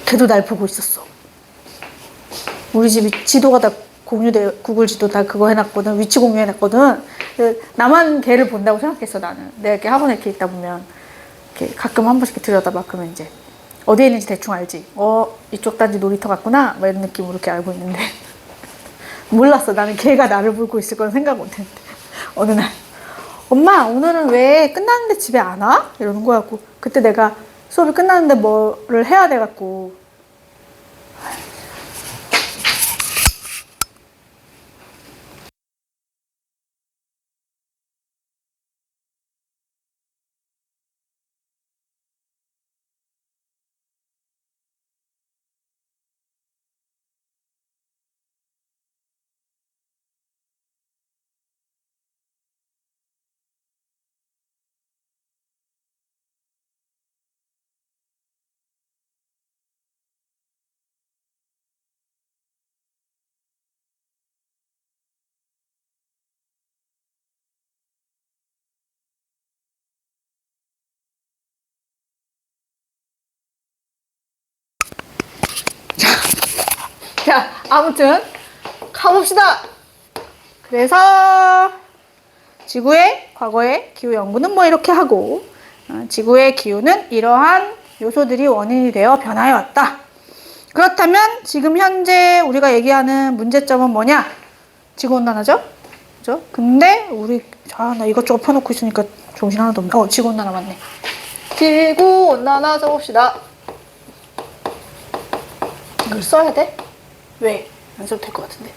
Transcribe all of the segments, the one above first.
걔도 날 보고 있었어. 우리 집이 지도가 다 공유돼, 구글 지도 다 그거 해놨거든. 위치 공유해놨거든. 나만 걔를 본다고 생각했어, 나는. 내가 이렇게 학원에 이렇게 있다 보면, 이렇게 가끔 한 번씩 들여다봐. 그러면 이제, 어디에 있는지 대충 알지. 이쪽 단지 놀이터 같구나. 막 이런 느낌으로 이렇게 알고 있는데. 몰랐어. 나는 걔가 나를 보고 있을 건 생각 못 했는데. 어느 날, 엄마, 오늘은 왜 끝났는데 집에 안 와? 이러는 거야. 그때 내가 수업이 끝났는데 뭐를 해야 돼갖고, 자, 아무튼 가봅시다. 그래서 지구의 과거의 기후 연구는 뭐 이렇게 하고, 지구의 기후는 이러한 요소들이 원인이 되어 변화해 왔다. 그렇다면 지금 현재 우리가 얘기하는 문제점은 뭐냐? 지구온난화죠? 그죠? 근데 나 이것저것 펴놓고 있으니까 정신 하나도 없네. 지구온난화 맞네. 지구온난화 써봅시다. 이걸 써야 돼? 왜? 안 써도 될 것 같은데.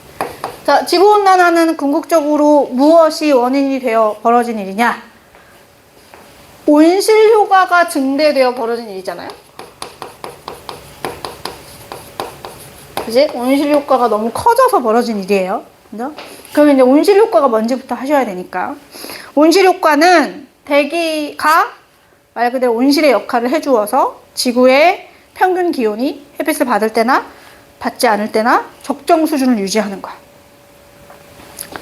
자, 지구온난화는 궁극적으로 무엇이 원인이 되어 벌어진 일이냐? 온실효과가 증대되어 벌어진 일이잖아요. 그지? 온실효과가 너무 커져서 벌어진 일이에요. 그죠? 그러면 이제 온실효과가 뭔지부터 하셔야 되니까. 온실효과는 대기가 말 그대로 온실의 역할을 해주어서 지구의 평균 기온이 햇빛을 받을 때나 받지 않을 때나 적정 수준을 유지하는 거야.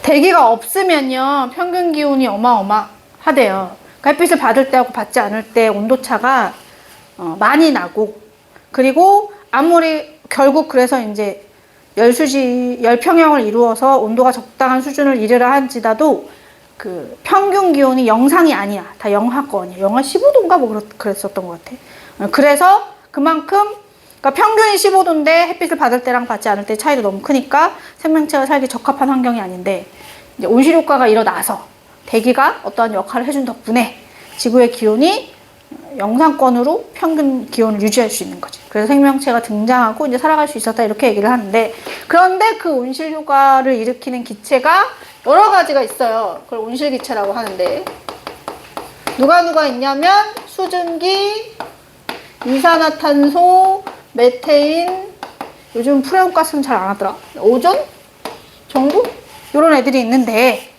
대기가 없으면요, 평균 기온이 어마어마하대요. 그러니까 햇빛을 받을 때하고 받지 않을 때 온도차가 많이 나고, 그리고 아무리 결국 그래서 이제 열평형을 이루어서 온도가 적당한 수준을 이르라 한지라도 그 평균 기온이 영상이 아니야. 다 영하권이야. 영하 15도인가 뭐 그랬었던 것 같아. 그래서 그만큼 그러니까 평균이 15도인데 햇빛을 받을 때랑 받지 않을 때 차이도 너무 크니까 생명체가 살기 적합한 환경이 아닌데, 이제 온실효과가 일어나서 대기가 어떠한 역할을 해준 덕분에 지구의 기온이 영상권으로 평균 기온을 유지할 수 있는 거지. 그래서 생명체가 등장하고 이제 살아갈 수 있었다 이렇게 얘기를 하는데, 그런데 그 온실효과를 일으키는 기체가 여러 가지가 있어요. 그걸 온실기체라고 하는데, 누가 있냐면 수증기, 이산화탄소, 메테인, 요즘 프레온가스는 잘 안 하더라. 오존 정도? 이런 애들이 있는데,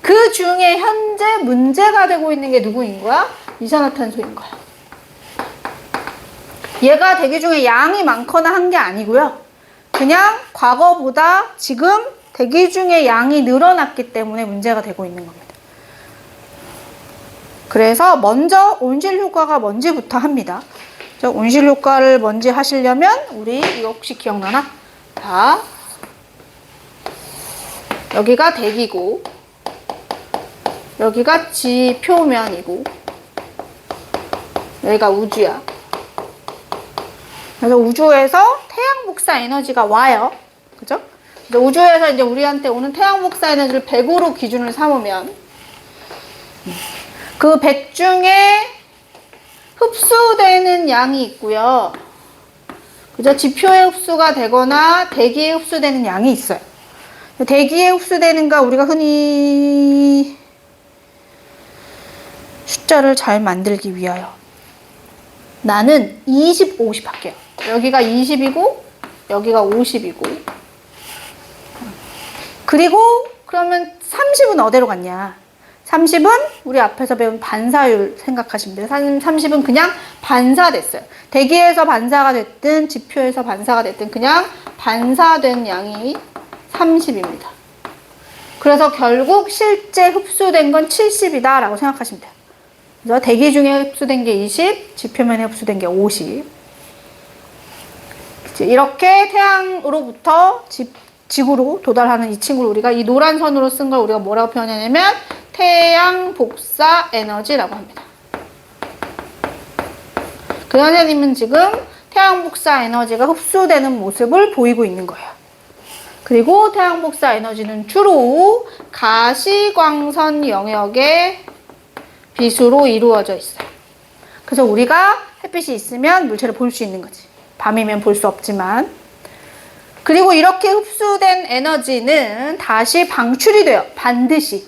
그 중에 현재 문제가 되고 있는 게 누구인 거야? 이산화탄소인 거야. 얘가 대기 중에 양이 많거나 한 게 아니고요. 그냥 과거보다 지금 대기 중에 양이 늘어났기 때문에 문제가 되고 있는 겁니다. 그래서 먼저 온실효과가 뭔지부터 합니다. 온실효과를 뭔지 하시려면 우리 이거 혹시 기억나나? 자, 여기가 대기고, 여기가 지표면이고, 여기가 우주야. 그래서 우주에서 태양 복사 에너지가 와요. 그죠? 우주에서 이제 우리한테 오는 태양 복사 에너지를 100으로 기준을 삼으면 그 100 중에 흡수되는 양이 있고요. 그죠? 지표에 흡수가 되거나 대기에 흡수되는 양이 있어요. 대기에 흡수되는 거 우리가 흔히 숫자를 잘 만들기 위하여 나는 20, 50 할게요. 여기가 20이고 여기가 50이고, 그리고 그러면 30은 어디로 갔냐? 30은 우리 앞에서 배운 반사율 생각하시면 돼요. 30은 그냥 반사됐어요. 대기에서 반사가 됐든 지표에서 반사가 됐든 그냥 반사된 양이 30입니다. 그래서 결국 실제 흡수된 건 70이다 라고 생각하시면 돼요. 그래서 대기 중에 흡수된 게 20, 지표면에 흡수된 게 50. 이렇게 태양으로부터 지구로 도달하는 이 친구를 우리가 이 노란 선으로 쓴 걸 우리가 뭐라고 표현하냐면 태양 복사 에너지라고 합니다. 그 선생님은 지금 태양 복사 에너지가 흡수되는 모습을 보이고 있는 거예요. 그리고 태양 복사 에너지는 주로 가시광선 영역의 빛으로 이루어져 있어요. 그래서 우리가 햇빛이 있으면 물체를 볼 수 있는 거지. 밤이면 볼 수 없지만. 그리고 이렇게 흡수된 에너지는 다시 방출이 돼요. 반드시.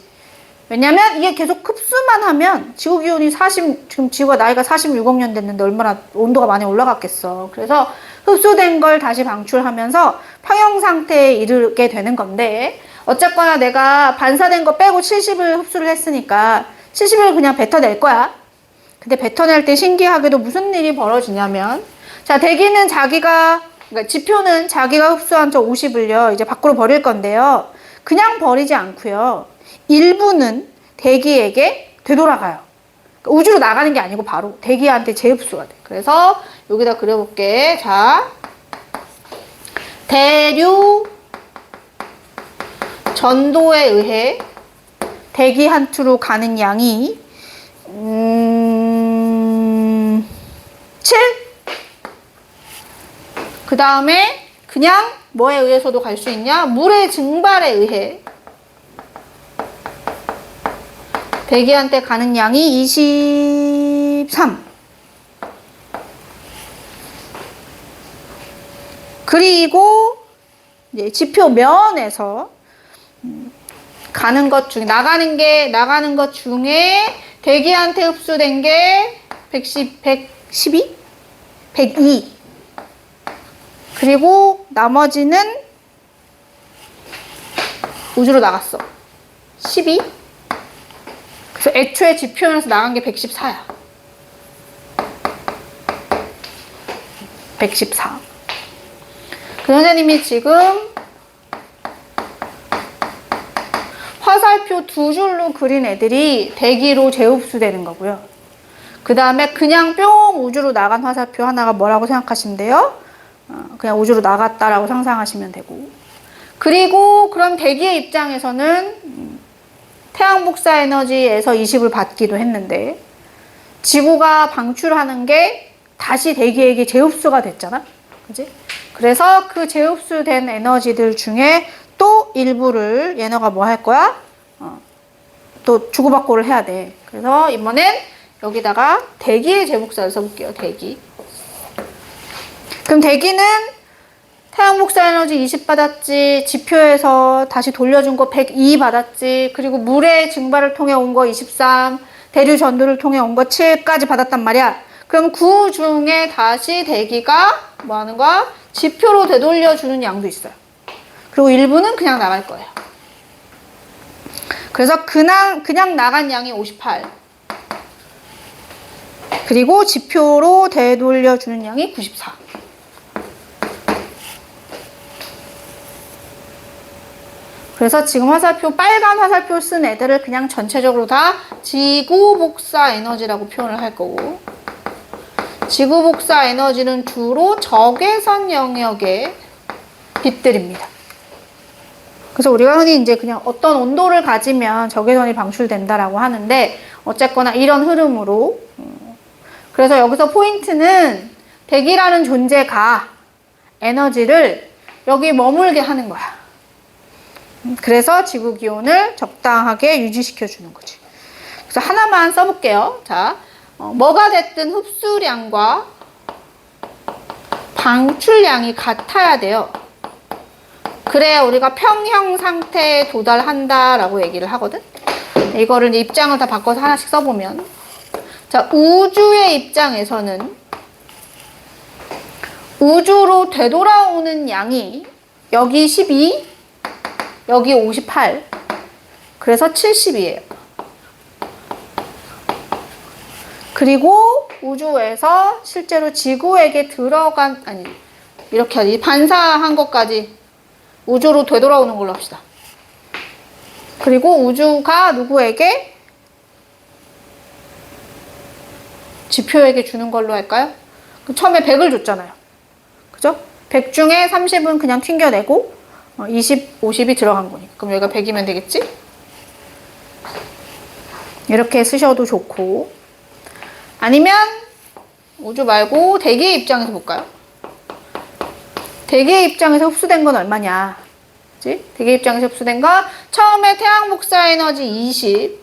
왜냐면 이게 계속 흡수만 하면 지구기온이 지금 지구가 나이가 46억 년 됐는데 얼마나 온도가 많이 올라갔겠어. 그래서 흡수된 걸 다시 방출하면서 평형 상태에 이르게 되는 건데, 어쨌거나 내가 반사된 거 빼고 70을 흡수를 했으니까 70을 그냥 뱉어낼 거야. 근데 뱉어낼 때 신기하게도 무슨 일이 벌어지냐면, 자, 대기는 그러니까 지표는 자기가 흡수한 저 50을요 이제 밖으로 버릴 건데요, 그냥 버리지 않고요, 일부는 대기에게 되돌아가요. 그러니까 우주로 나가는 게 아니고 바로 대기한테 재흡수가 돼. 그래서 여기다 그려볼게. 자, 대류 전도에 의해 대기 한투로 가는 양이 7. 그 다음에 그냥 뭐에 의해서도 갈 수 있냐? 물의 증발에 의해 대기한테 가는 양이 23. 그리고 이제 지표면에서 가는 것 중에 나가는 것 중에 대기한테 흡수된 게 112? 102. 그리고 나머지는 우주로 나갔어. 12. 그래서 애초에 지표면에서 나간 게 114야. 114. 그 선생님이 지금 화살표 두 줄로 그린 애들이 대기로 재흡수되는 거고요. 그 다음에 그냥 뿅 우주로 나간 화살표 하나가 뭐라고 생각하시면 돼요? 그냥 우주로 나갔다라고 상상하시면 되고. 그리고 그럼 대기의 입장에서는 태양 복사 에너지에서 20을 받기도 했는데, 지구가 방출하는 게 다시 대기에게 재흡수가 됐잖아. 그지? 그래서 그 재흡수된 에너지들 중에 또 일부를 얘네가 뭐 할 거야? 또 주고받고를 해야 돼. 그래서 이번엔 여기다가 대기의 재복사를 써볼게요. 대기. 그럼 대기는 태양 복사 에너지 20 받았지, 지표에서 다시 돌려준 거 102 받았지, 그리고 물의 증발을 통해 온 거 23, 대류 전도를 통해 온 거 7까지 받았단 말이야. 그럼 그 중에 다시 대기가 뭐 하는 거야? 지표로 되돌려주는 양도 있어요. 그리고 일부는 그냥 나갈 거예요. 그래서 그냥 나간 양이 58. 그리고 지표로 되돌려주는 양이 94. 그래서 지금 빨간 화살표 쓴 애들을 그냥 전체적으로 다 지구 복사 에너지라고 표현을 할 거고, 지구 복사 에너지는 주로 적외선 영역의 빛들입니다. 그래서 우리가 흔히 이제 그냥 어떤 온도를 가지면 적외선이 방출된다라고 하는데, 어쨌거나 이런 흐름으로. 그래서 여기서 포인트는 대기라는 존재가 에너지를 여기 머물게 하는 거야. 그래서 지구 기온을 적당하게 유지시켜 주는 거지. 그래서 하나만 써볼게요. 자, 뭐가 됐든 흡수량과 방출량이 같아야 돼요. 그래야 우리가 평형 상태에 도달한다라고 얘기를 하거든. 이거를 이제 입장을 다 바꿔서 하나씩 써보면, 자, 우주의 입장에서는 우주로 되돌아오는 양이 여기 12, 여기 58, 그래서 70이에요. 그리고 우주에서 실제로 지구에게 이렇게 하지, 반사한 것까지 우주로 되돌아오는 걸로 합시다. 그리고 우주가 누구에게? 지표에게 주는 걸로 할까요? 처음에 100을 줬잖아요. 그죠? 100 중에 30은 그냥 튕겨내고 20, 50이 들어간 거니까. 그럼 여기가 100이면 되겠지? 이렇게 쓰셔도 좋고, 아니면 우주 말고 대기의 입장에서 볼까요? 대기의 입장에서 흡수된 건 얼마냐? 그치? 대기의 입장에서 흡수된 거 처음에 태양 복사 에너지 20,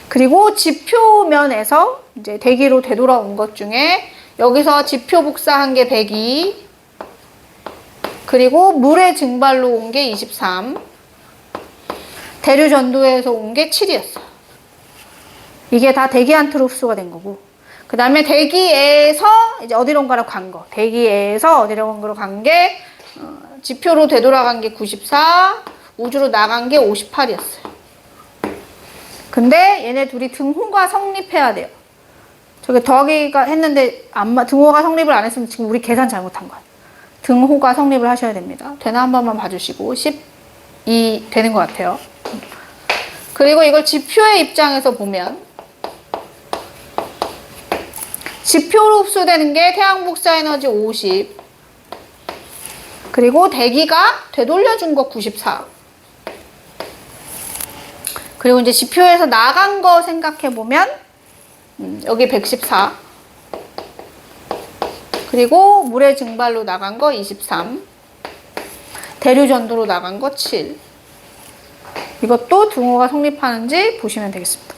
그리고 지표면에서 이제 대기로 되돌아온 것 중에 여기서 지표 복사한 게 102, 그리고 물의 증발로 온 게 23, 대류 전도에서 온 게 7이었어요. 이게 다 대기한테로 흡수가 된 거고, 그 다음에 대기에서 이제 어디론가로 간 거, 대기에서 어디론가로 간 게 지표로 되돌아간 게 94, 우주로 나간 게 58이었어요. 근데 얘네 둘이 등호가 성립해야 돼요. 저게 더하기가 했는데 등호가 성립을 안 했으면 지금 우리 계산 잘못한 거야. 등호가 성립을 하셔야 됩니다. 되나 한 번만 봐주시고 12 되는 것 같아요. 그리고 이걸 지표의 입장에서 보면 지표로 흡수되는 게 태양 복사 에너지 50, 그리고 대기가 되돌려준 거 94, 그리고 이제 지표에서 나간 거 생각해 보면 여기 114, 그리고 물의 증발로 나간 거 23, 대류 전도로 나간 거 7. 이것도 등호가 성립하는지 보시면 되겠습니다.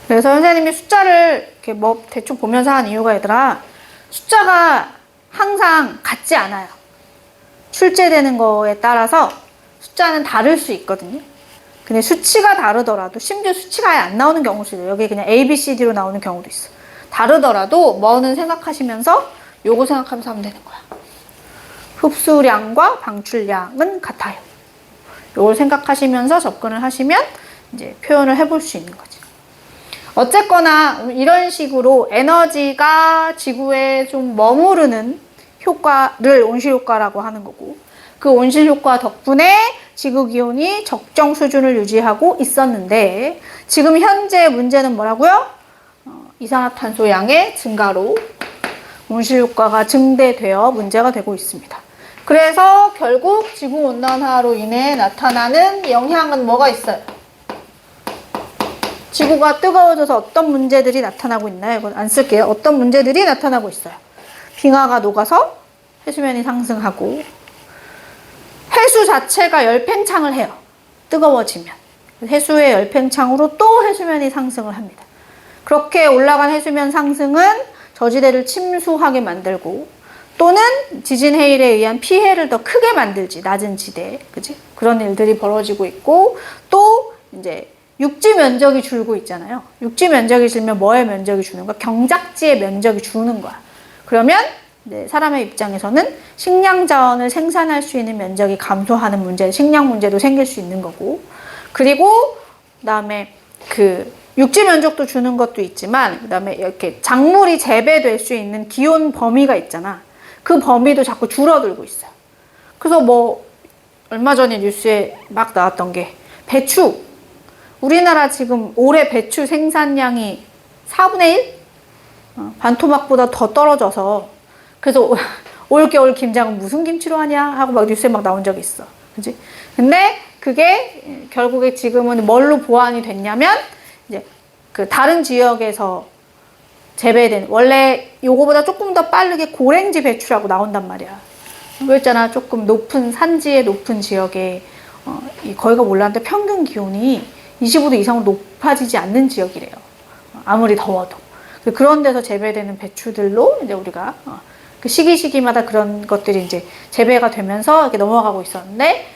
그래서 선생님이 숫자를 이렇게 뭐 대충 보면서 한 이유가, 얘들아, 숫자가 항상 같지 않아요. 출제되는 거에 따라서 숫자는 다를 수 있거든요. 근데 수치가 다르더라도, 심지어 수치가 아예 안 나오는 경우도 있어요. 여기 그냥 A, B, C, D로 나오는 경우도 있어. 다르더라도 뭐는 생각하시면서 요거 생각하면서 하면 되는 거야. 흡수량과 방출량은 같아요. 요걸 생각하시면서 접근을 하시면 이제 표현을 해볼 수 있는 거지. 어쨌거나 이런 식으로 에너지가 지구에 좀 머무르는 효과를 온실효과라고 하는 거고, 그 온실효과 덕분에 지구기온이 적정 수준을 유지하고 있었는데, 지금 현재 문제는 뭐라고요? 이산화탄소 양의 증가로 온실효과가 증대되어 문제가 되고 있습니다. 그래서 결국 지구온난화로 인해 나타나는 영향은 뭐가 있어요? 지구가 뜨거워져서 어떤 문제들이 나타나고 있나요? 이건 안 쓸게요. 어떤 문제들이 나타나고 있어요? 빙하가 녹아서 해수면이 상승하고, 해수 자체가 열팽창을 해요. 뜨거워지면. 해수의 열팽창으로 또 해수면이 상승을 합니다. 그렇게 올라간 해수면 상승은 저지대를 침수하게 만들고, 또는 지진 해일에 의한 피해를 더 크게 만들지, 낮은 지대, 그지? 그런 일들이 벌어지고 있고, 또 이제 육지 면적이 줄고 있잖아요. 육지 면적이 줄면 뭐의 면적이 주는 거야? 경작지의 면적이 주는 거야. 그러면 이제 사람의 입장에서는 식량 자원을 생산할 수 있는 면적이 감소하는 문제, 식량 문제도 생길 수 있는 거고, 그리고 그다음에 그 육지 면적도 주는 것도 있지만, 그다음에 이렇게 작물이 재배될 수 있는 기온 범위가 있잖아. 그 범위도 자꾸 줄어들고 있어요. 그래서 뭐 얼마 전에 뉴스에 막 나왔던 게 배추. 우리나라 지금 올해 배추 생산량이 4분의 1? 반토막보다 더 떨어져서, 그래서 올겨울 김장은 무슨 김치로 하냐 하고 막 뉴스에 막 나온 적이 있어. 그지? 근데 그게 결국에 지금은 뭘로 보완이 됐냐면, 이제 그 다른 지역에서 재배된, 원래 요거보다 조금 더 빠르게 고랭지 배추라고 나온단 말이야. 그랬잖아. 조금 높은 산지의 높은 지역에 거기가 몰랐는데 평균 기온이 25도 이상으로 높아지지 않는 지역이래요. 아무리 더워도. 그런 데서 재배되는 배추들로 이제 우리가 그 시기마다 그런 것들이 이제 재배가 되면서 이렇게 넘어가고 있었는데,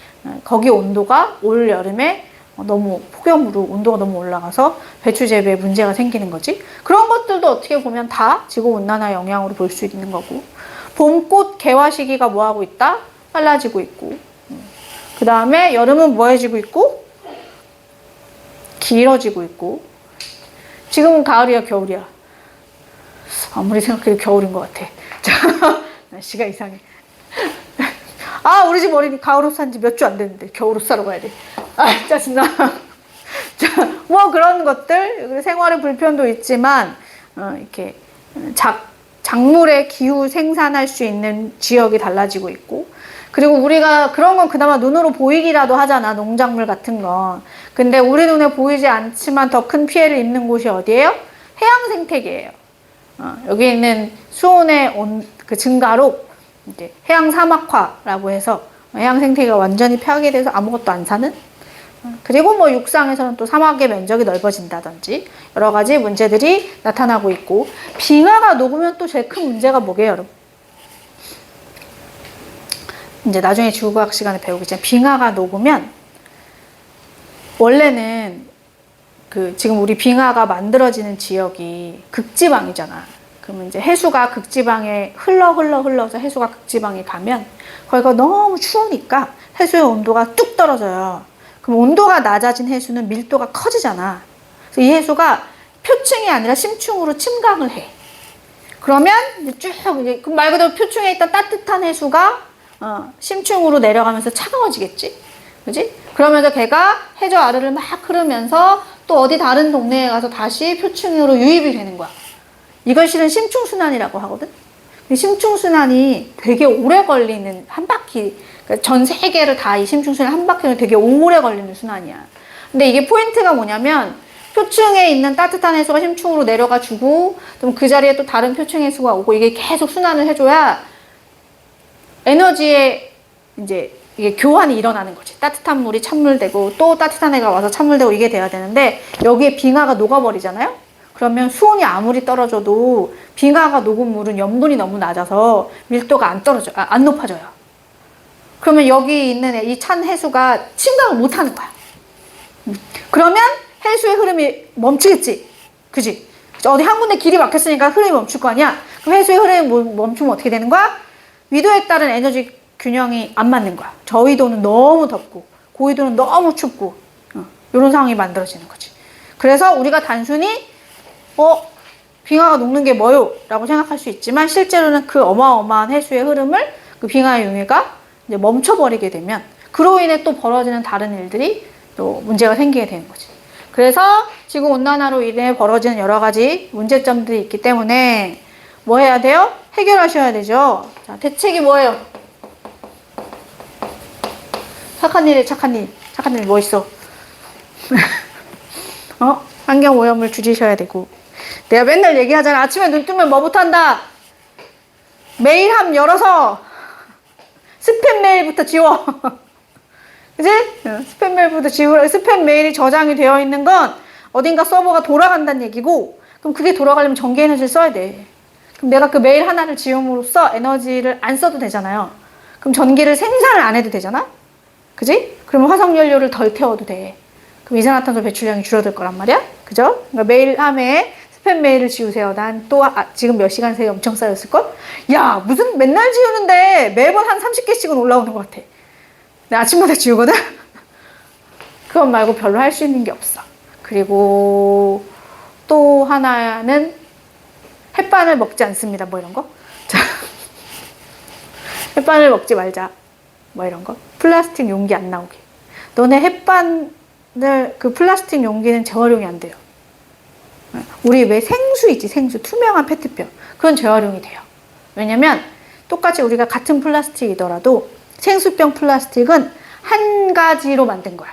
거기 온도가 올 여름에 너무 폭염으로 온도가 너무 올라가서 배추 재배에 문제가 생기는 거지. 그런 것들도 어떻게 보면 다 지구온난화 영향으로 볼 수 있는 거고, 봄꽃 개화 시기가 뭐 하고 있다? 빨라지고 있고, 그 다음에 여름은 뭐해지고 있고? 길어지고 있고, 지금은 가을이야 겨울이야? 아무리 생각해도 겨울인 것 같아. 날씨가 이상해. 아, 우리 집 어린이 가을 옷 산 지 몇 주 안 됐는데 겨울 옷 사러 가야 돼. 아, 짜증나. 자, 뭐 그런 것들, 생활의 불편도 있지만 이렇게 작물의 기후 생산할 수 있는 지역이 달라지고 있고, 그리고 우리가 그런 건 그나마 눈으로 보이기라도 하잖아, 농작물 같은 건. 근데 우리 눈에 보이지 않지만 더 큰 피해를 입는 곳이 어디예요? 해양 생태계예요. 여기 있는 수온의 그 증가로 이제 해양 사막화라고 해서 해양 생태계가 완전히 파괴돼서 아무것도 안 사는. 그리고 뭐 육상에서는 또 사막의 면적이 넓어진다든지 여러 가지 문제들이 나타나고 있고, 빙하가 녹으면 또 제일 큰 문제가 뭐게요, 여러분? 이제 나중에 지구과학 시간에 배우겠지만, 빙하가 녹으면 원래는 그 지금 우리 빙하가 만들어지는 지역이 극지방이잖아. 그러면 이제 해수가 극지방에 흘러서 해수가 극지방에 가면 거기가 너무 추우니까 해수의 온도가 뚝 떨어져요. 그럼 온도가 낮아진 해수는 밀도가 커지잖아. 그래서 이 해수가 표층이 아니라 심층으로 침강을 해. 그러면 쭉 그럼 말 그대로 표층에 있던 따뜻한 해수가 심층으로 내려가면서 차가워지겠지, 그지? 그러면서 걔가 해저 아래를 막 흐르면서 또 어디 다른 동네에 가서 다시 표층으로 유입이 되는 거야. 이걸 실은 심층순환이라고 하거든. 심층순환이 되게 오래 걸리는 한 바퀴, 그러니까 전 세계를 다 이 심층순환 한 바퀴는 되게 오래 걸리는 순환이야. 근데 이게 포인트가 뭐냐면, 표층에 있는 따뜻한 해수가 심층으로 내려가 주고, 그럼 그 자리에 또 다른 표층 해수가 오고, 이게 계속 순환을 해줘야 에너지의 이제 이게 교환이 일어나는 거지. 따뜻한 물이 찬물되고 또 따뜻한 애가 와서 찬물되고 이게 돼야 되는데, 여기에 빙하가 녹아버리잖아요. 그러면 수온이 아무리 떨어져도 빙하가 녹은 물은 염분이 너무 낮아서 밀도가 안 높아져요. 그러면 여기 있는 이 찬 해수가 침강을 못 하는 거야. 그러면 해수의 흐름이 멈추겠지. 그지? 어디 한 군데 길이 막혔으니까 흐름이 멈출 거 아니야? 그럼 해수의 흐름이 멈추면 어떻게 되는 거야? 위도에 따른 에너지 균형이 안 맞는 거야. 저위도는 너무 덥고 고위도는 너무 춥고 이런 상황이 만들어지는 거지. 그래서 우리가 단순히 빙하가 녹는 게 뭐요? 라고 생각할 수 있지만, 실제로는 그 어마어마한 해수의 흐름을 그 빙하의 용해가 이제 멈춰버리게 되면 그로 인해 또 벌어지는 다른 일들이 또 문제가 생기게 되는 거지. 그래서 지구온난화로 인해 벌어지는 여러 가지 문제점들이 있기 때문에 뭐 해야 돼요? 해결하셔야 되죠. 자, 대책이 뭐예요? 착한 일 뭐 있어? 환경 오염을 줄이셔야 되고, 내가 맨날 얘기하잖아. 아침에 눈 뜨면 뭐부터 한다? 메일함 열어서 스팸 메일부터 지워. 그지? 스팸 메일부터 지우라. 스팸 메일이 저장이 되어 있는 건 어딘가 서버가 돌아간다는 얘기고, 그럼 그게 돌아가려면 전기 에너지를 써야 돼. 그럼 내가 그 메일 하나를 지움으로써 에너지를 안 써도 되잖아요. 그럼 전기를 생산을 안 해도 되잖아? 그지? 그러면 화석연료를 덜 태워도 돼. 그럼 이산화탄소 배출량이 줄어들 거란 말이야? 그죠? 그러니까 메일함에 스팸 메일을 지우세요. 난 또 지금 몇 시간 새에 엄청 쌓였을걸? 야, 무슨 맨날 지우는데 매번 한 30개씩은 올라오는 것 같아. 내가 아침마다 지우거든? 그것 말고 별로 할 수 있는 게 없어. 그리고 또 하나는 햇반을 먹지 않습니다. 뭐 이런 거. 자, 햇반을 먹지 말자. 뭐 이런 거. 플라스틱 용기 안 나오게. 너네 햇반을, 그 플라스틱 용기는 재활용이 안 돼요. 우리 왜 생수 있지? 생수. 투명한 페트병. 그건 재활용이 돼요. 왜냐면 똑같이 우리가 같은 플라스틱이더라도 생수병 플라스틱은 한 가지로 만든 거야.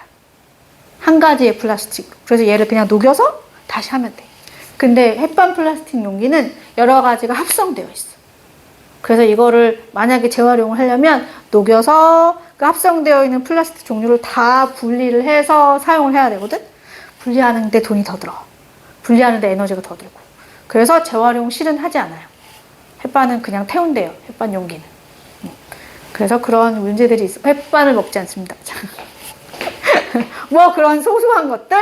한 가지의 플라스틱. 그래서 얘를 그냥 녹여서 다시 하면 돼. 근데 햇반 플라스틱 용기는 여러 가지가 합성되어 있어. 그래서 이거를 만약에 재활용을 하려면 녹여서 그 합성되어 있는 플라스틱 종류를 다 분리를 해서 사용을 해야 되거든? 분리하는데 돈이 더 들어. 분리하는데 에너지가 더 들고. 그래서 재활용 실은 하지 않아요. 햇반은 그냥 태운대요. 햇반 용기는. 그래서 그런 문제들이 있어. 햇반을 먹지 않습니다. 뭐 그런 소소한 것들?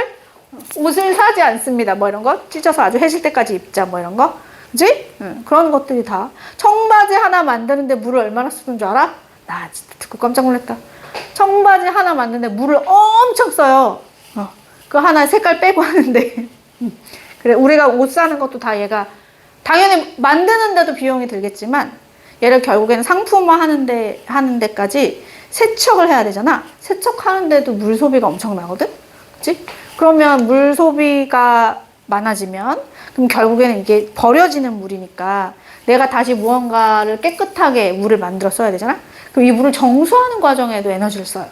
옷을 사지 않습니다. 뭐 이런 거? 찢어서 아주 해질 때까지 입자. 뭐 이런 거? 그지? 그런 것들이 다. 청바지 하나 만드는데 물을 얼마나 쓰는 줄 알아? 나 진짜 듣고 깜짝 놀랐다. 청바지 하나 만드는데 물을 엄청 써요. 그 하나 색깔 빼고 하는데. 그래, 우리가 옷 사는 것도 다 얘가 당연히 만드는데도 비용이 들겠지만, 얘를 결국에는 상품화 하는 데까지 세척을 해야 되잖아. 세척하는데도 물 소비가 엄청 나거든? 그치? 그러면 물 소비가 많아지면, 그럼 결국에는 이게 버려지는 물이니까 내가 다시 무언가를 깨끗하게 물을 만들어 써야 되잖아. 그럼 이 물을 정수하는 과정에도 에너지를 써요.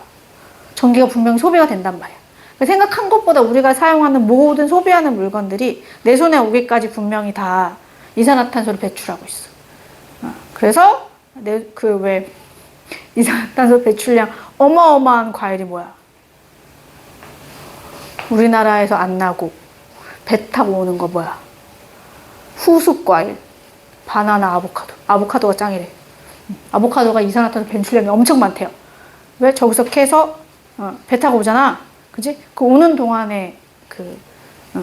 전기가 분명히 소비가 된단 말이야. 생각한 것보다 우리가 사용하는 모든 소비하는 물건들이 내 손에 오기까지 분명히 다 이산화탄소를 배출하고 있어. 그래서 왜 이산화탄소 배출량 어마어마한 과일이 뭐야? 우리나라에서 안 나고 배 타고 오는 거 뭐야? 후숙 과일, 바나나, 아보카도가 짱이래. 아보카도가 이산화탄소 배출량이 엄청 많대요. 왜? 저기서 캐서 배 타고 오잖아. 그지? 그 오는 동안에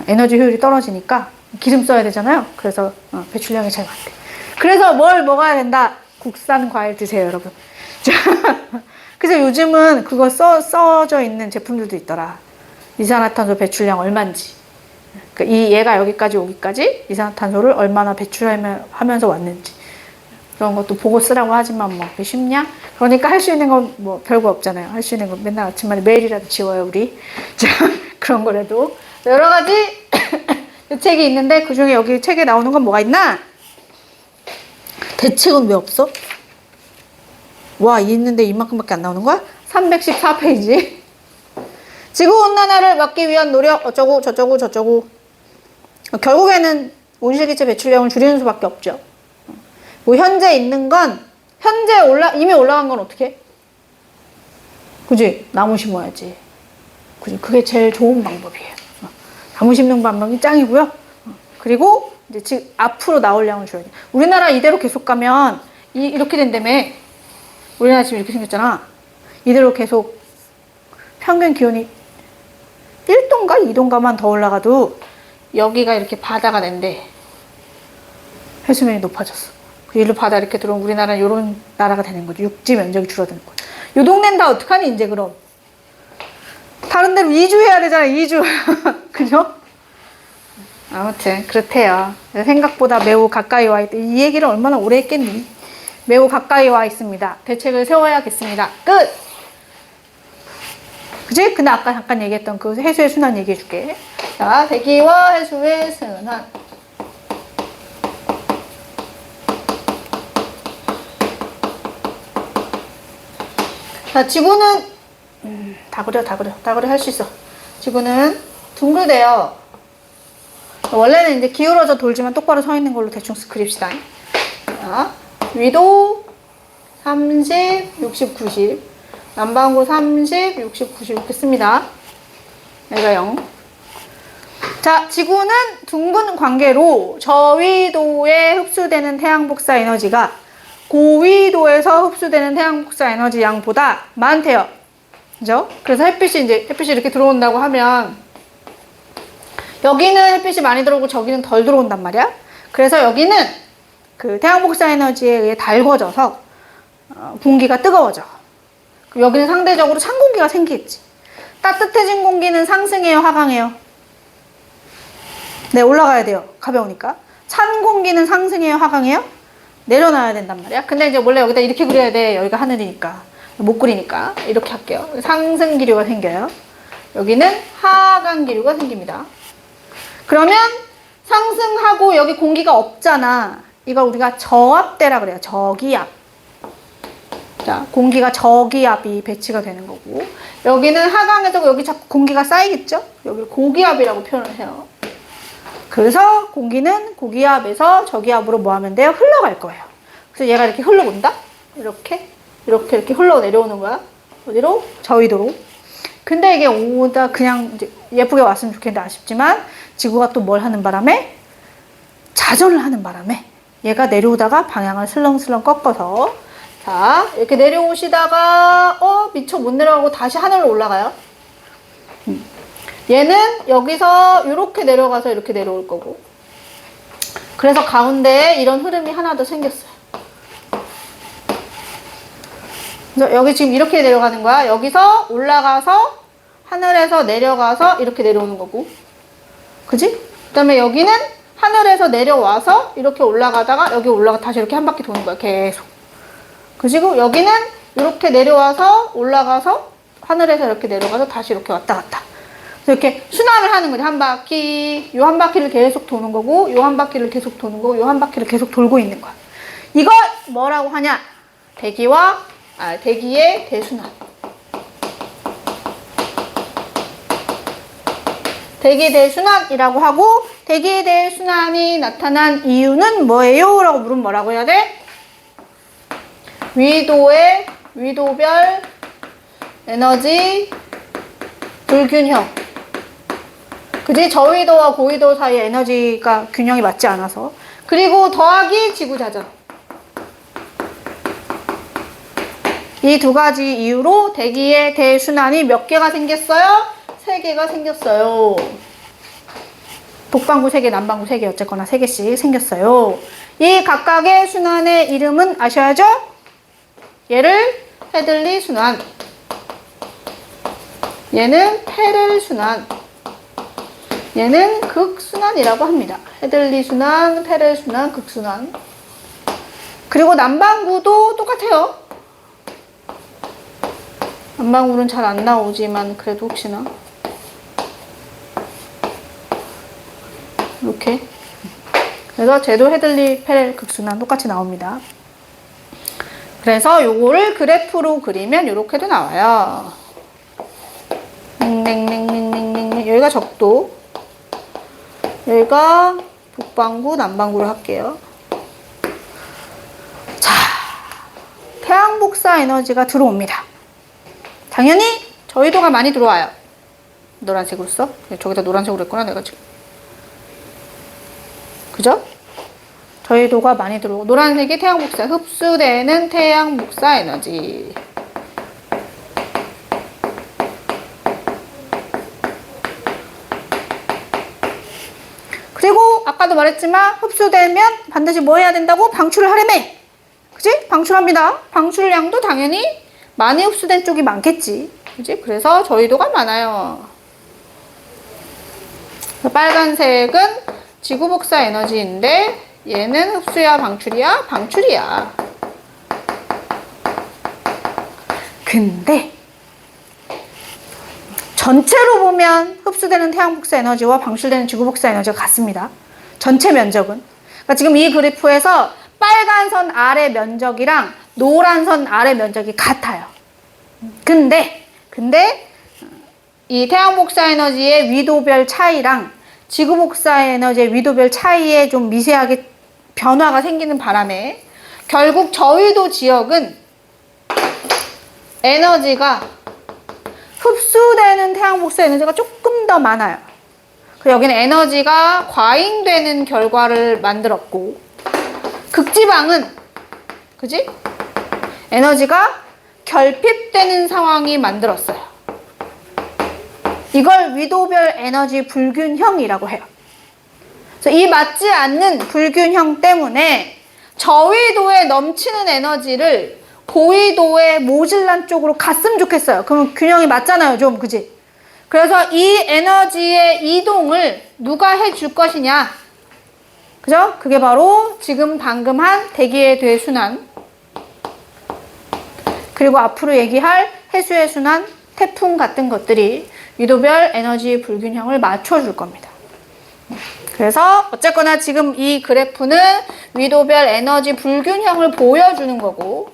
에너지 효율이 떨어지니까 기름 써야 되잖아요. 그래서 배출량이 제일 많대. 그래서 뭘 먹어야 된다? 국산 과일 드세요, 여러분. 그래서 요즘은 그거 써져 있는 제품들도 있더라. 이산화탄소 배출량 얼마인지. 그러니까 얘가 여기까지 오기까지 이산화탄소를 얼마나 배출하면서 왔는지. 그런 것도 보고 쓰라고 하지만 뭐 그게 쉽냐? 그러니까 할 수 있는 건 뭐 별거 없잖아요. 할 수 있는 건 맨날 아침마다 매일이라도 지워요, 우리. 자, 그런 거라도. 여러 가지 대책이 있는데 그중에 여기 책에 나오는 건 뭐가 있나? 대책은 왜 없어? 와, 있는데 이만큼밖에 안 나오는 거야? 314페이지. 지구온난화를 막기 위한 노력 어쩌고 저쩌고 결국에는 온실기체 배출량을 줄이는 수밖에 없죠. 뭐 현재 있는 건 이미 올라간 건 어떻게 해? 그지? 나무 심어야지. 그지? 그게 제일 좋은 방법이에요. 나무 심는 방법이 짱이고요. 그리고 이제 지금 앞으로 나올 양을 줘야 돼. 우리나라 이대로 계속 가면 이렇게 된다며. 우리나라 지금 이렇게 생겼잖아. 이대로 계속 평균 기온이 1도인가 2도인가만 더 올라가도 여기가 이렇게 바다가 된대. 해수면이 높아졌어. 일로 바다 이렇게 들어오면 우리나라는 이런 나라가 되는 거죠. 육지 면적이 줄어드는 거죠. 요 동네는 다 어떡하니 이제 그럼. 다른 데로 이주해야 되잖아. 이주. 그죠? 아무튼 그렇대요. 생각보다 매우 가까이 와 있다. 이 얘기를 얼마나 오래 했겠니? 매우 가까이 와 있습니다. 대책을 세워야겠습니다. 끝! 그치? 근데 아까 잠깐 얘기했던 그 해수의 순환 얘기해 줄게. 자, 대기와 해수의 순환. 자, 지구는 다 그려 할 수 있어. 지구는 둥글대요. 원래는 이제 기울어져 돌지만 똑바로 서 있는 걸로 대충 그립시다. 자, 위도 30, 60, 90, 남반구 30, 60, 90 이렇게 씁니다. 여기가 0. 자, 지구는 둥근 관계로 저위도에 흡수되는 태양 복사 에너지가 고위도에서 흡수되는 태양 복사 에너지 양보다 많대요. 그죠? 그래서 햇빛이 이렇게 들어온다고 하면 여기는 햇빛이 많이 들어오고 저기는 덜 들어온단 말이야. 그래서 여기는 그 태양 복사 에너지에 의해 달궈져서 공기가 뜨거워져. 그럼 여기는 상대적으로 찬 공기가 생기겠지. 따뜻해진 공기는 상승해요, 하강해요? 네, 올라가야 돼요. 가벼우니까. 찬 공기는 상승해요, 하강해요? 내려놔야 된단 말이야. 근데 이제 원래 여기다 이렇게 그려야 돼. 여기가 하늘이니까. 못 그리니까. 이렇게 할게요. 상승 기류가 생겨요. 여기는 하강 기류가 생깁니다. 그러면 상승하고 여기 공기가 없잖아. 이걸 우리가 저압대라 그래요. 저기압. 자, 공기가 저기압이 배치가 되는 거고. 여기는 하강해서 여기 자꾸 공기가 쌓이겠죠? 여기를 고기압이라고 표현을 해요. 그래서 공기는 고기압에서 저기압으로 뭐 하면 돼요? 흘러갈 거예요. 그래서 얘가 이렇게 흘러온다? 이렇게 흘러 내려오는 거야. 어디로? 저위도로. 근데 이게 오다 그냥 이제 예쁘게 왔으면 좋겠는데 아쉽지만 지구가 또 뭘 하는 바람에? 자전을 하는 바람에 얘가 내려오다가 방향을 슬렁슬렁 꺾어서 자, 이렇게 내려오시다가 미처 못 내려가고 다시 하늘로 올라가요. 얘는 여기서 이렇게 내려가서 이렇게 내려올 거고. 그래서 가운데에 이런 흐름이 하나 더 생겼어요. 그래서 여기 지금 이렇게 내려가는 거야. 여기서 올라가서 하늘에서 내려가서 이렇게 내려오는 거고. 그지? 그 다음에 여기는 하늘에서 내려와서 이렇게 올라가다가 여기 다시 이렇게 한 바퀴 도는 거야. 계속. 그리고 여기는 이렇게 내려와서 올라가서 하늘에서 이렇게 내려가서 다시 이렇게 왔다 갔다. 이렇게 순환을 하는 거죠. 한 바퀴, 요 한 바퀴를 계속 도는 거고, 요 한 바퀴를 계속 도는 거고, 요 한 바퀴를 계속 돌고 있는 거야. 이걸 뭐라고 하냐? 대기의 대순환. 대기 대순환이라고 하고, 대기 대순환이 나타난 이유는 뭐예요? 라고 물으면 뭐라고 해야 돼? 위도별 에너지 불균형. 그지? 저위도와 고위도 사이의 에너지가 균형이 맞지 않아서. 그리고 더하기 지구자전. 이 두 가지 이유로 대기의 대순환이 몇 개가 생겼어요? 3개가 생겼어요. 북반구 3개, 남반구 3개, 어쨌거나 3개씩 생겼어요. 이 각각의 순환의 이름은 아셔야죠? 얘를 헤들리 순환, 얘는 페렐 순환, 얘는 극순환이라고 합니다. 헤들리 순환, 페렐 순환, 극순환. 그리고 남반구도 똑같아요. 남반구는 잘 안 나오지만 그래도 혹시나 이렇게. 그래서 쟤도 헤들리, 페렐, 극순환 똑같이 나옵니다. 그래서 요거를 그래프로 그리면 이렇게도 나와요. 여기가 적도, 여기가 북반구, 남반구로 할게요. 자, 태양 복사 에너지가 들어옵니다. 당연히 저위도가 많이 들어와요. 노란색으로 써? 저기다 노란색으로 했구나 내가 지금. 그죠? 저위도가 많이 들어오고, 노란색이 태양 복사, 흡수되는 태양 복사 에너지. 그리고 아까도 말했지만 흡수되면 반드시 뭐 해야 된다고? 방출을 하려며. 그지? 방출합니다. 방출량도 당연히 많이 흡수된 쪽이 많겠지. 그지? 그래서 저위도가 많아요. 빨간색은 지구 복사 에너지인데 얘는 흡수야, 방출이야? 방출이야. 근데 전체로 보면 흡수되는 태양 복사 에너지와 방출되는 지구 복사 에너지가 같습니다. 전체 면적은. 그러니까 지금 이 그래프에서 빨간 선 아래 면적이랑 노란 선 아래 면적이 같아요. 근데 이 태양 복사 에너지의 위도별 차이랑 지구 복사 에너지의 위도별 차이에 좀 미세하게 변화가 생기는 바람에 결국 저위도 지역은 에너지가 흡수되는 태양 복사 에너지가 조금 더 많아요. 여기는 에너지가 과잉되는 결과를 만들었고, 극지방은 그지? 에너지가 결핍되는 상황이 만들었어요. 이걸 위도별 에너지 불균형이라고 해요. 그래서 이 맞지 않는 불균형 때문에 저위도에 넘치는 에너지를 고위도에 모질란 쪽으로 갔으면 좋겠어요. 그러면 균형이 맞잖아요, 좀. 그지? 그래서 이 에너지의 이동을 누가 해줄 것이냐? 그죠? 그게 바로 지금 방금 한 대기의 대순환, 그리고 앞으로 얘기할 해수의 순환, 태풍 같은 것들이 위도별 에너지 불균형을 맞춰줄 겁니다. 그래서 어쨌거나 지금 이 그래프는 위도별 에너지 불균형을 보여주는 거고,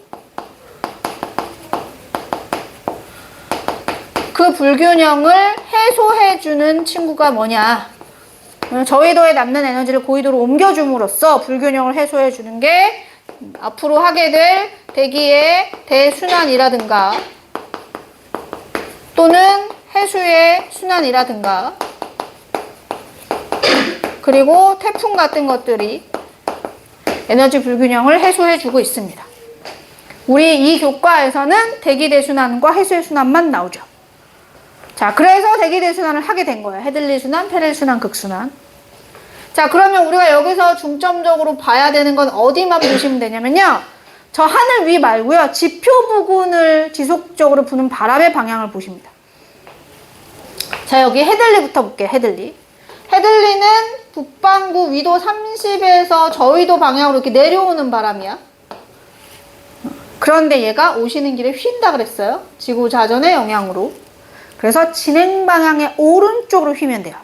그 불균형을 해소해주는 친구가 뭐냐? 저위도에 남는 에너지를 고위도로 옮겨줌으로써 불균형을 해소해주는 게 앞으로 하게 될 대기의 대순환이라든가 또는 해수의 순환이라든가 그리고 태풍 같은 것들이 에너지 불균형을 해소해주고 있습니다. 우리 이 교과에서는 대기 대순환과 해수의 순환만 나오죠. 자, 그래서 대기 대순환을 하게 된 거예요. 헤들리 순환, 페렐 순환, 극순환. 자, 그러면 우리가 여기서 중점적으로 봐야 되는 건 어디만 보시면 되냐면요. 저 하늘 위 말고요. 지표 부근을 지속적으로 부는 바람의 방향을 보십니다. 자, 여기 헤들리부터 볼게요. 헤들리는 북반구 위도 30에서 저위도 방향으로 이렇게 내려오는 바람이야. 그런데 얘가 오시는 길에 휜다 그랬어요. 지구 자전의 영향으로. 그래서 진행 방향의 오른쪽으로 휘면 돼요.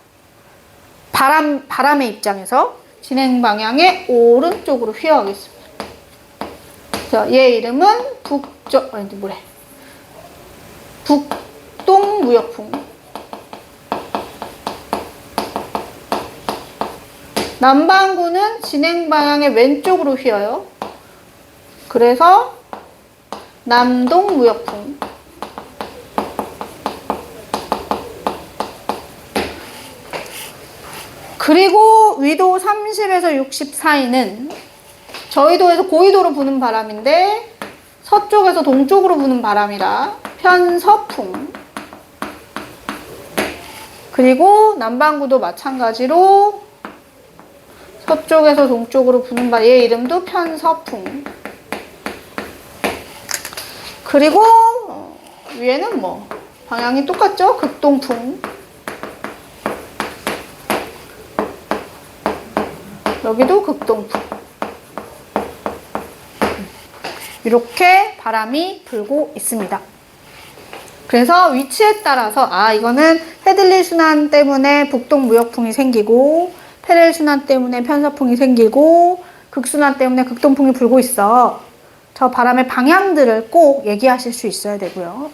바람의 입장에서 진행 방향의 오른쪽으로 휘어가겠습니다. 자, 얘 이름은 북동무역풍. 남반구는 진행 방향의 왼쪽으로 휘어요. 그래서 남동무역풍. 그리고 위도 30에서 60 사이는 저위도에서 고위도로 부는 바람인데 서쪽에서 동쪽으로 부는 바람이라 편서풍. 그리고 남반구도 마찬가지로 서쪽에서 동쪽으로 부는 바람, 얘 이름도 편서풍. 그리고 위에는 뭐 방향이 똑같죠? 극동풍. 여기도 극동풍. 이렇게 바람이 불고 있습니다. 그래서 위치에 따라서 이거는 헤들리 순환 때문에 북동무역풍이 생기고 페렐 순환 때문에 편서풍이 생기고 극순환 때문에 극동풍이 불고 있어. 저 바람의 방향들을 꼭 얘기하실 수 있어야 되고요.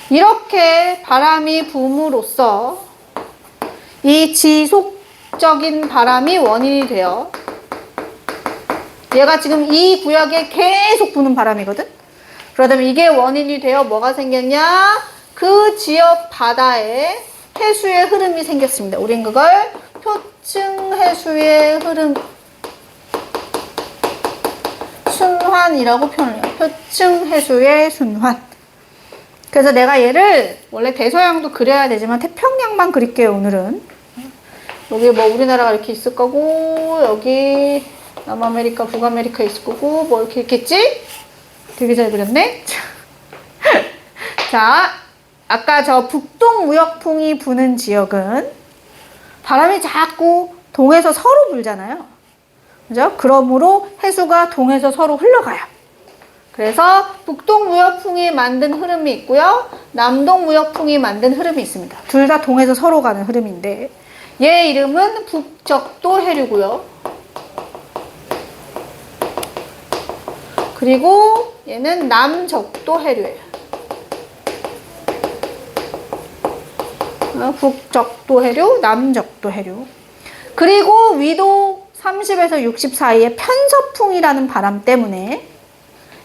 이렇게 바람이 붐으로써 이 지속적인 바람이 원인이 돼요. 얘가 지금 이 구역에 계속 부는 바람이거든. 그러다면 이게 원인이 되어 뭐가 생겼냐? 그 지역 바다에 해수의 흐름이 생겼습니다. 우린 그걸 표층 해수의 흐름 순환이라고 표현해요. 표층 해수의 순환. 그래서 내가 얘를 원래 대서양도 그려야 되지만 태평양만 그릴게요, 오늘은. 여기 뭐 우리나라가 이렇게 있을 거고, 여기 남아메리카, 북아메리카 있을 거고, 뭐 이렇게 있겠지? 되게 잘 그렸네? 자, 아까 저 북동무역풍이 부는 지역은 바람이 자꾸 동에서 서로 불잖아요. 그죠? 그러므로 해수가 동에서 서로 흘러가요. 그래서 북동무역풍이 만든 흐름이 있고요. 남동무역풍이 만든 흐름이 있습니다. 둘 다 동에서 서로 가는 흐름인데 얘 이름은 북적도 해류고요. 그리고 얘는 남적도 해류예요. 북적도 해류, 남적도 해류. 그리고 위도 30에서 60 사이에 편서풍이라는 바람 때문에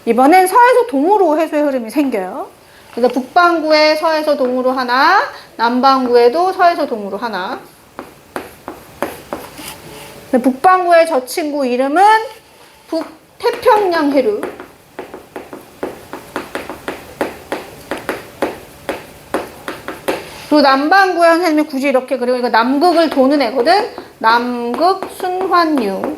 이번엔 서에서 동으로 해수의 흐름이 생겨요. 그래서 북반구에 서에서 동으로 하나, 남반구에도 서에서 동으로 하나. 북반구의 저 친구 이름은 북태평양 해류. 그리고 남반구에 선생님이 굳이 이렇게 그리고 이거 남극을 도는 애거든. 남극 순환류.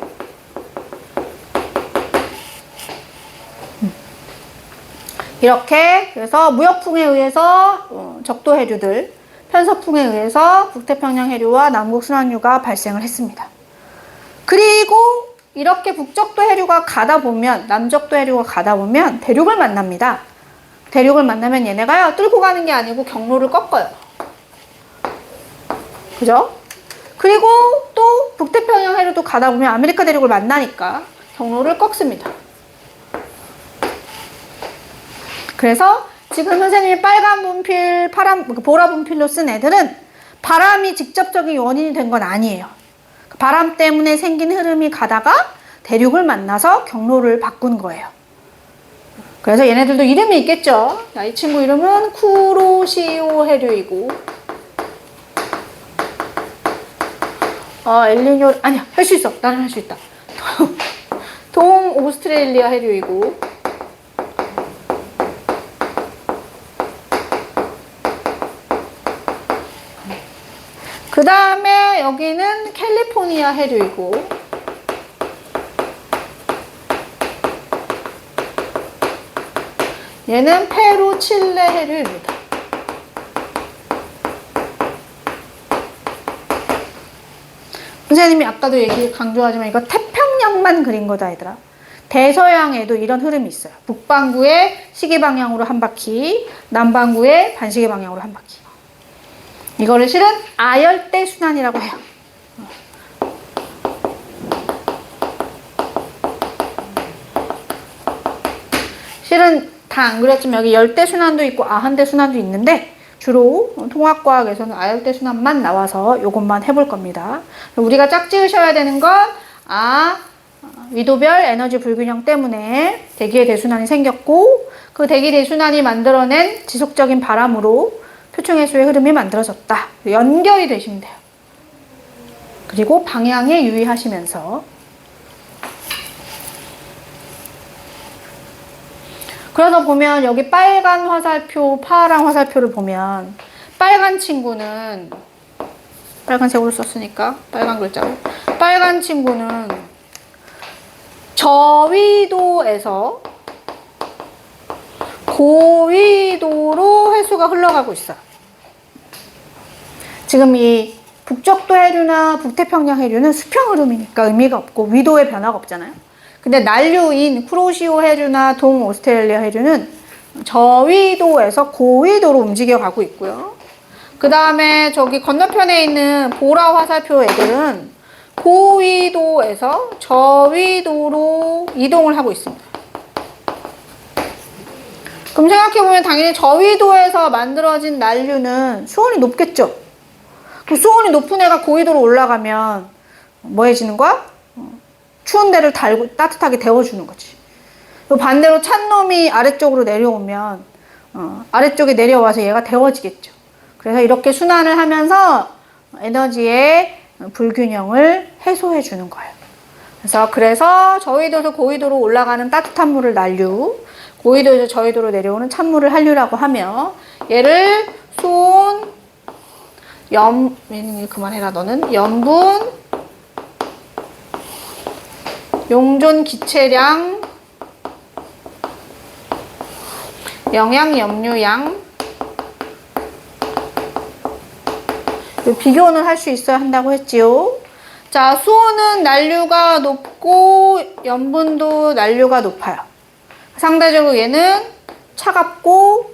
이렇게 그래서 무역풍에 의해서 적도 해류들, 편서풍에 의해서 북태평양 해류와 남극 순환류가 발생을 했습니다. 그리고 이렇게 북적도 해류가 가다 보면, 남적도 해류가 가다 보면 대륙을 만납니다. 대륙을 만나면 얘네가요, 뚫고 가는 게 아니고 경로를 꺾어요. 그죠? 그리고 또 북태평양 해류도 가다 보면 아메리카 대륙을 만나니까 경로를 꺾습니다. 그래서 지금 선생님이 빨간 분필, 보라 분필로 쓴 애들은 바람이 직접적인 원인이 된 건 아니에요. 바람 때문에 생긴 흐름이 가다가 대륙을 만나서 경로를 바꾼 거예요. 그래서 얘네들도 이름이 있겠죠. 이 친구 이름은 쿠로시오 해류이고, 엘니뇨, 아니야, 할 수 있어. 나는 할 수 있다. 동 오스트레일리아 해류이고, 그 다음에 여기는 캘리포니아 해류이고, 얘는 페루 칠레 해류입니다. 선생님이 아까도 강조하지만 이거 태평양만 그린 거다 얘들아. 대서양에도 이런 흐름이 있어요. 북반구의 시계 방향으로 한 바퀴, 남반구의 반시계 방향으로 한 바퀴. 이거를 실은 아열대 순환이라고 해요. 실은 다 안 그랬지만 여기 열대 순환도 있고 아한대 순환도 있는데 주로 통합과학에서는 아열대 순환만 나와서 이것만 해볼 겁니다. 우리가 짝지으셔야 되는 건 위도별 에너지 불균형 때문에 대기의 대순환이 생겼고 그 대기 대순환이 만들어낸 지속적인 바람으로 표층해수의 흐름이 만들어졌다. 연결이 되시면 돼요. 그리고 방향에 유의하시면서 그래서 보면 여기 빨간 화살표, 파란 화살표를 보면 빨간 친구는 빨간색으로 썼으니까 빨간 글자로 빨간 친구는 저위도에서 고위도로 해수가 흘러가고 있어요. 지금 이 북적도 해류나 북태평양 해류는 수평 흐름이니까 의미가 없고 위도의 변화가 없잖아요. 근데 난류인 쿠로시오 해류나 동오스트레일리아 해류는 저위도에서 고위도로 움직여 가고 있고요. 그 다음에 저기 건너편에 있는 보라 화살표 애들은 고위도에서 저위도로 이동을 하고 있습니다. 그럼 생각해보면 당연히 저위도에서 만들어진 난류는 수온이 높겠죠? 그럼 수온이 높은 애가 고위도로 올라가면 뭐 해지는 거야? 추운 데를 달고 따뜻하게 데워주는 거지. 반대로 찬 놈이 아래쪽으로 내려오면 아래쪽에 내려와서 얘가 데워지겠죠. 그래서 이렇게 순환을 하면서 에너지의 불균형을 해소해 주는 거예요. 그래서 저위도에서 고위도로 올라가는 따뜻한 물을 난류, 고위도에서 저위도로 내려오는 찬물을 한류라고 하며 얘를 수온, 그만해라 너는 염분, 용존 기체량, 영양 염류양 비교는 할 수 있어야 한다고 했지요. 자, 수온은 난류가 높고 염분도 난류가 높아요. 상대적으로 얘는 차갑고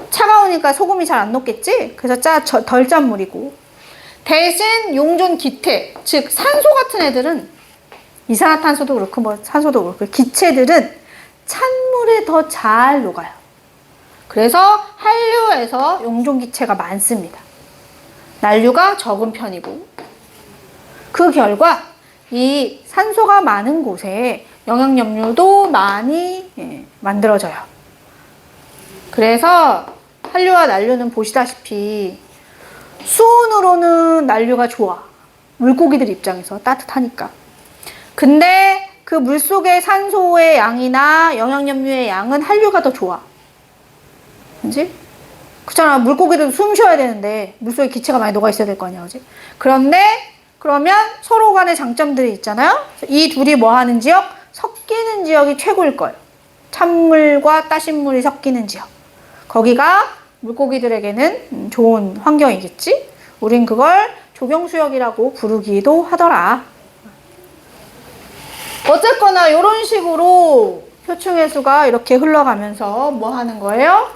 차가우니까 소금이 잘 안 녹겠지? 그래서 덜 짠 물이고 대신 용존 기태, 즉 산소 같은 애들은 이산화탄소도 그렇고 뭐 산소도 그렇고 기체들은 찬물에 더 잘 녹아요. 그래서 한류에서 용존기체가 많습니다. 난류가 적은 편이고 그 결과 이 산소가 많은 곳에 영양염류도 많이 만들어져요. 그래서 한류와 난류는 보시다시피 수온으로는 난류가 좋아. 물고기들 입장에서 따뜻하니까. 근데 그 물속의 산소의 양이나 영양염류의 양은 한류가 더 좋아. 그치? 그렇잖아. 물고기들도 숨 쉬어야 되는데 물속에 기체가 많이 녹아 있어야 될 거 아니야. 그치? 그런데 그러면 서로 간의 장점들이 있잖아요. 이 둘이 뭐 하는 지역? 섞이는 지역이 최고일 거예요. 찬물과 따신 물이 섞이는 지역. 거기가 물고기들에게는 좋은 환경이겠지? 우린 그걸 조경수역이라고 부르기도 하더라. 어쨌거나 이런 식으로 표층해수가 이렇게 흘러가면서 뭐 하는 거예요?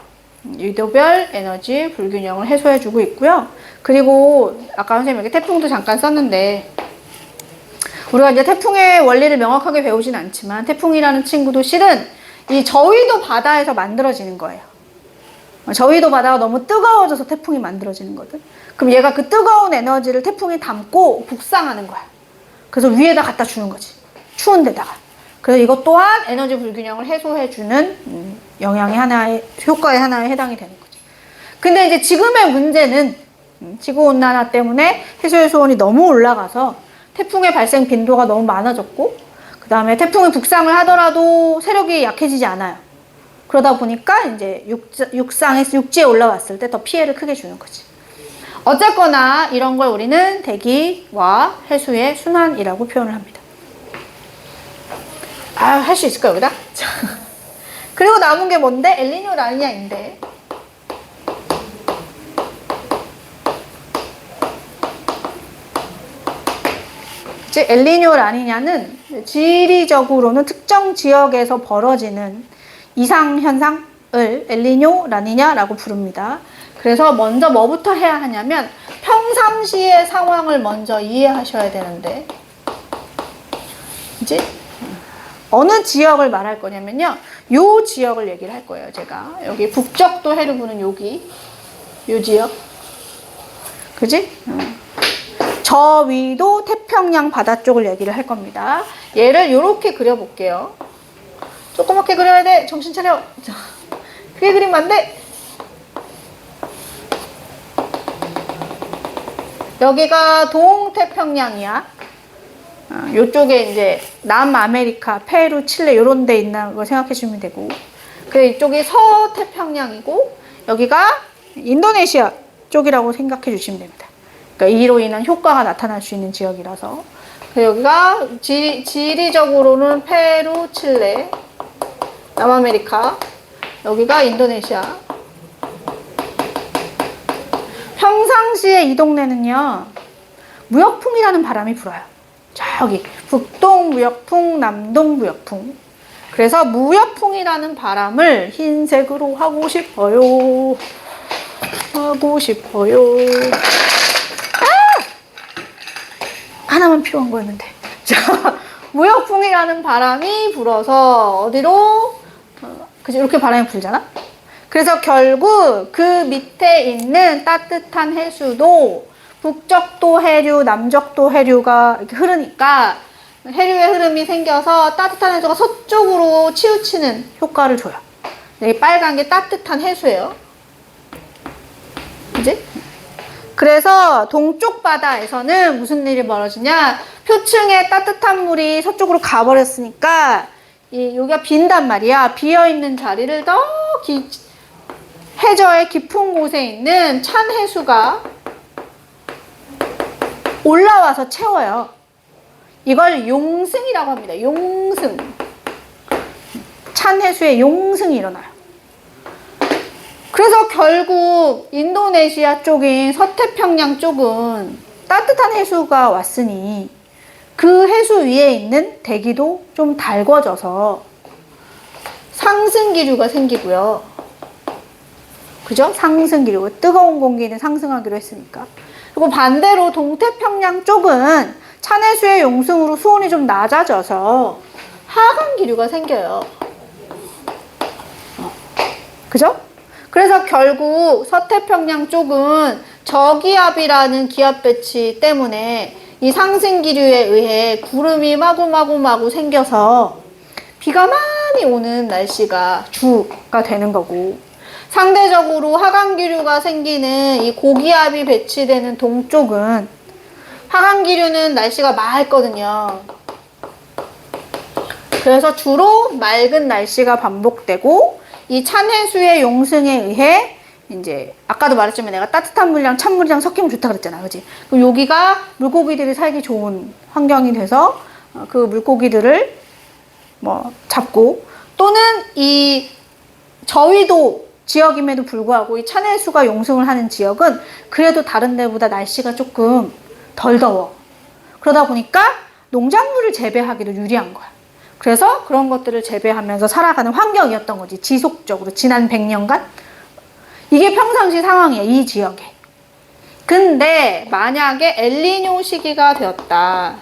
유도별 에너지 불균형을 해소해주고 있고요. 그리고 아까 선생님 여기 태풍도 잠깐 썼는데 우리가 이제 태풍의 원리를 명확하게 배우진 않지만 태풍이라는 친구도 실은 이 저위도 바다에서 만들어지는 거예요. 저위도 바다가 너무 뜨거워져서 태풍이 만들어지는 거든. 그럼 얘가 그 뜨거운 에너지를 태풍이 담고 북상하는 거야. 그래서 위에다 갖다 주는 거지. 추운 데다가. 그래서 이것 또한 에너지 불균형을 해소해주는 영향의 하나의, 효과의 하나에 해당이 되는 거죠. 근데 이제 지금의 문제는 지구온난화 때문에 해수의 수온이 너무 올라가서 태풍의 발생 빈도가 너무 많아졌고 그 다음에 태풍이 북상을 하더라도 세력이 약해지지 않아요. 그러다 보니까 이제 육지에 올라왔을 때 더 피해를 크게 주는 거지. 어쨌거나 이런 걸 우리는 대기와 해수의 순환이라고 표현을 합니다. 할 수 있을까 여기다? 그리고 남은 게 뭔데? 엘니뇨 라니냐인데 이제 엘니뇨 라니냐는 지리적으로는 특정 지역에서 벌어지는 이상현상을 엘니뇨 라니냐라고 부릅니다. 그래서 먼저 뭐부터 해야 하냐면 평상시의 상황을 먼저 이해하셔야 되는데, 그지? 어느 지역을 말할 거냐면요, 요 지역을 얘기를 할 거예요. 제가 여기 북적도 해를 부는 여기 요 지역, 그지? 저 위도 태평양 바다 쪽을 얘기를 할 겁니다. 얘를 요렇게 그려볼게요. 조그맣게 그려야 돼. 정신 차려. 크게 그리면 안 돼. 여기가 동태평양이야. 요쪽에 이제 남아메리카, 페루, 칠레 요런 데 있는 거 생각해 주면 되고, 그리고 이쪽이 서태평양이고 여기가 인도네시아 쪽이라고 생각해 주시면 됩니다. 그러니까 이로 인한 효과가 나타날 수 있는 지역이라서. 여기가 지리적으로는 페루, 칠레, 남아메리카, 여기가 인도네시아. 평상시에 이 동네는요, 무역풍이라는 바람이 불어요. 저기 북동 무역풍, 남동 무역풍. 그래서 무역풍이라는 바람을 흰색으로 하고 싶어요. 하고 싶어요. 하나만 필요한 거였는데. 자, 무역풍이라는 바람이 불어서 어디로? 그치, 이렇게 바람이 불잖아? 그래서 결국 그 밑에 있는 따뜻한 해수도 북적도 해류, 남적도 해류가 이렇게 흐르니까 해류의 흐름이 생겨서 따뜻한 해수가 서쪽으로 치우치는 효과를 줘요. 여기 빨간 게 따뜻한 해수예요. 그지? 그래서 동쪽 바다에서는 무슨 일이 벌어지냐? 표층에 따뜻한 물이 서쪽으로 가버렸으니까 여기가 빈단 말이야. 비어있는 자리를 더 해저의 깊은 곳에 있는 찬 해수가 올라와서 채워요. 이걸 용승이라고 합니다. 용승. 찬 해수에 용승이 일어나요. 그래서 결국 인도네시아 쪽인 서태평양 쪽은 따뜻한 해수가 왔으니 그 해수 위에 있는 대기도 좀 달궈져서 상승기류가 생기고요. 그죠? 상승기류. 뜨거운 공기는 상승하기로 했으니까. 그리고 반대로 동태평양 쪽은 찬해수의 용승으로 수온이 좀 낮아져서 하강기류가 생겨요. 그죠? 그래서 결국 서태평양 쪽은 저기압이라는 기압 배치 때문에 이 상승기류에 의해 구름이 마구마구 생겨서 비가 많이 오는 날씨가 주가 되는 거고, 상대적으로 하강기류가 생기는 이 고기압이 배치되는 동쪽은 하강기류는 날씨가 맑거든요. 그래서 주로 맑은 날씨가 반복되고 이 찬해수의 용승에 의해 이제 아까도 말했지만 내가 따뜻한 물이랑 찬물이랑 섞이면 좋다 그랬잖아. 그지? 그럼 여기가 물고기들이 살기 좋은 환경이 돼서 그 물고기들을 뭐 잡고, 또는 이 저위도 지역임에도 불구하고 이 찬해수가 용승을 하는 지역은 그래도 다른 데보다 날씨가 조금 덜 더워. 그러다 보니까 농작물을 재배하기도 유리한 거야. 그래서 그런 것들을 재배하면서 살아가는 환경이었던 거지. 지속적으로 지난 100년간. 이게 평상시 상황이야, 이 지역에. 근데 만약에 엘니뇨 시기가 되었다.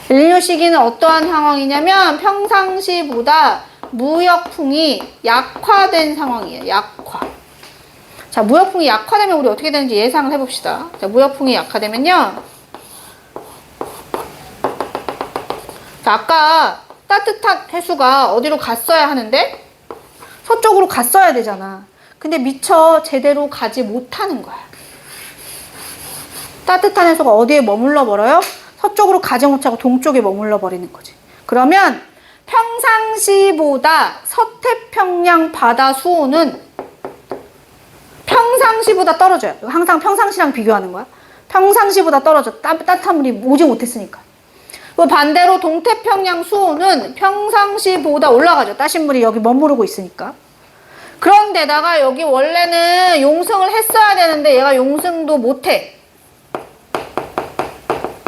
엘니뇨 시기는 어떠한 상황이냐면 평상시보다 무역풍이 약화된 상황이에요. 약화. 자, 무역풍이 약화되면 우리 어떻게 되는지 예상을 해봅시다. 자, 무역풍이 약화되면요. 자, 아까 따뜻한 해수가 어디로 갔어야 하는데 서쪽으로 갔어야 되잖아. 근데 미처 제대로 가지 못하는 거야. 따뜻한 해수가 어디에 머물러 버려요? 서쪽으로 가지 못하고 동쪽에 머물러 버리는 거지. 그러면 평상시보다 서태평양 바다 수온은 평상시보다 떨어져요. 항상 평상시랑 비교하는 거야. 평상시보다 떨어져. 따뜻한 물이 오지 못했으니까. 반대로 동태평양 수온은 평상시보다 올라가죠. 따신 물이 여기 머무르고 있으니까. 그런데다가 여기 원래는 용승을 했어야 되는데 얘가 용승도 못해.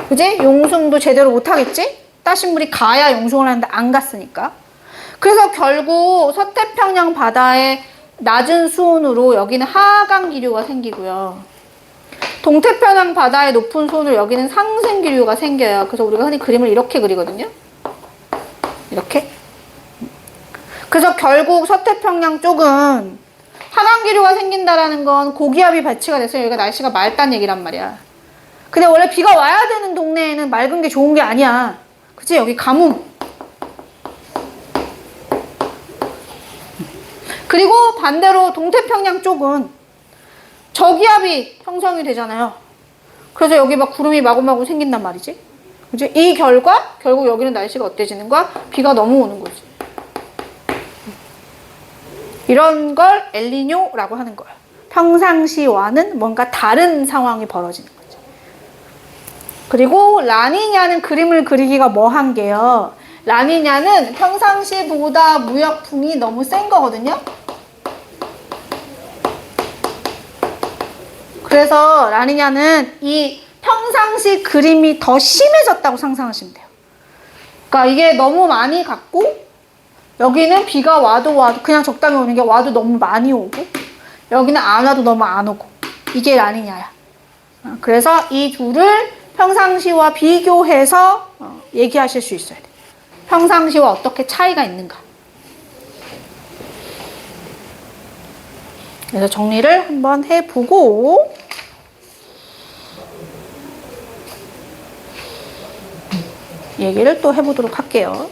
그지? 용승도 제대로 못하겠지? 따신 물이 가야 용승을 하는데 안 갔으니까. 그래서 결국 서태평양 바다의 낮은 수온으로 여기는 하강 기류가 생기고요. 동태평양 바다의 높은 수온으로 여기는 상승 기류가 생겨요. 그래서 우리가 흔히 그림을 이렇게 그리거든요. 이렇게. 그래서 결국 서태평양 쪽은 하강 기류가 생긴다라는 건 고기압이 배치가 돼서 여기가 날씨가 맑다는 얘기란 말이야. 근데 원래 비가 와야 되는 동네에는 맑은 게 좋은 게 아니야. 그치? 여기 가뭄. 그리고 반대로 동태평양 쪽은 저기압이 형성이 되잖아요. 그래서 여기 막 구름이 마구마구 생긴단 말이지. 그치? 이 결과 결국 여기는 날씨가 어때지는 거야? 비가 너무 오는 거지. 이런 걸 엘니뇨라고 하는 거야. 평상시와는 뭔가 다른 상황이 벌어지는 거죠. 그리고 라니냐는 그림을 그리기가 뭐한 게요. 라니냐는 평상시보다 무역풍이 너무 센 거거든요. 그래서 라니냐는 이 평상시 그림이 더 심해졌다고 상상하시면 돼요. 그러니까 이게 너무 많이 갔고 여기는 비가 와도 그냥 적당히 오는 게 와도 너무 많이 오고 여기는 안 와도 너무 안 오고 이게 라니냐야. 그래서 이 둘을 평상시와 비교해서 얘기하실 수 있어야 돼. 평상시와 어떻게 차이가 있는가. 그래서 정리를 한번 해보고 얘기를 또 해보도록 할게요.